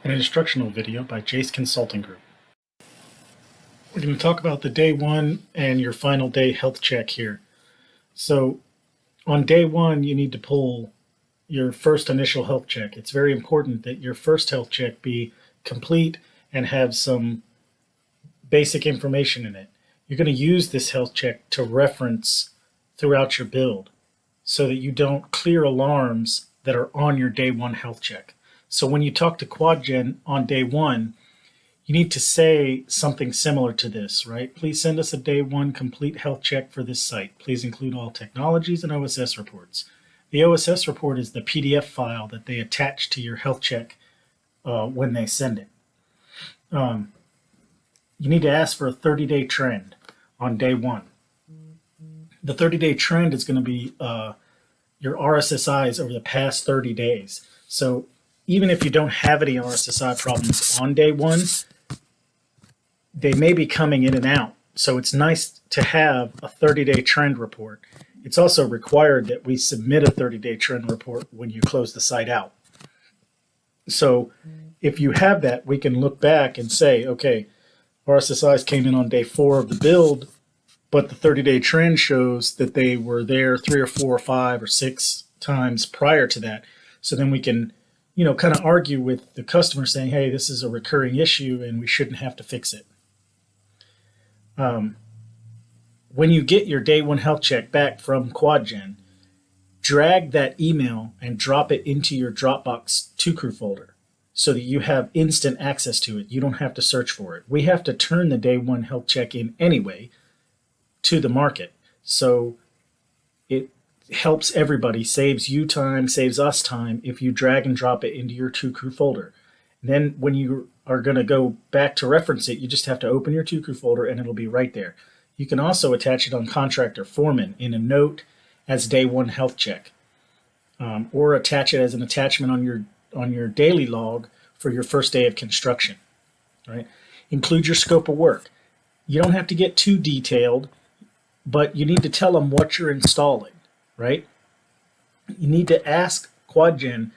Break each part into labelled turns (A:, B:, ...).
A: An instructional video by Jace Consulting Group. We're going to talk about the day one and your final day health check here. So on day one, you need to pull your first initial health check. It's very important that your first health check be complete and have some basic information in it. You're going to use this health check to reference throughout your build so that you don't clear alarms that are on your day one health check. So when you talk to QuadGen on day one, you need to say something similar to this, right? Please send us a day one complete health check for this site. Please include all technologies and OSS reports. The OSS report is the PDF file that they attach to your health check when they send it. You need to ask for a 30-day trend on day one. The 30-day trend is going to be your RSSIs over the past 30 days. So even if you don't have any RSSI problems on day one, they may be coming in and out. So it's nice to have a 30-day trend report. It's also required that we submit a 30-day trend report when you close the site out. So if you have that, we can look back and say, okay, RSSIs came in on day 4 of the build, but the 30-day trend shows that they were there 3 or 4 or 5 or 6 times prior to that. So then we can, kind of argue with the customer saying, hey, this is a recurring issue and we shouldn't have to fix it. When you get your day one health check back from QuadGen, drag that email and drop it into your Dropbox 2Crew folder so that you have instant access to it. You don't have to search for it. We have to turn the day one health check in anyway to the market. So it helps everybody, saves you time, saves us time if you drag and drop it into your 2Crew folder. And then when you are going to go back to reference it, you just have to open your 2Crew folder and it'll be right there. You can also attach it on Contractor Foreman in a note as day one health check, or attach it as an attachment on your daily log for your first day of construction. Right? Include your scope of work. You don't have to get too detailed, but you need to tell them what you're installing. Right? You need to ask QuadGen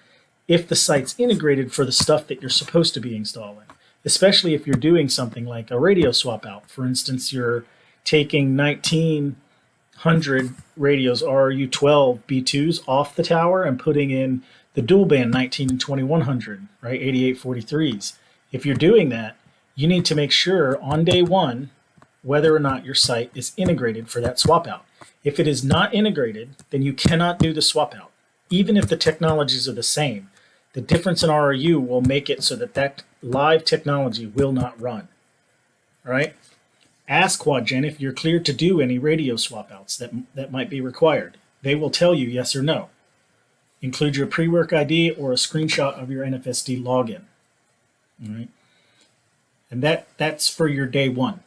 A: if the site's integrated for the stuff that you're supposed to be installing, especially if you're doing something like a radio swap out. For instance, you're taking 1900 radios RU12 B2s off the tower and putting in the dual band 19 and 2100, right, 8843s. If you're doing that, you need to make sure on day one whether or not your site is integrated for that swap out. If it is not integrated, then you cannot do the swap out. Even if the technologies are the same, the difference in RRU will make it so that live technology will not run. All right? Ask QuadGen if you're cleared to do any radio swap outs that might be required. They will tell you yes or no. Include your pre-work ID or a screenshot of your NFSD login. All right? And that's for your day one.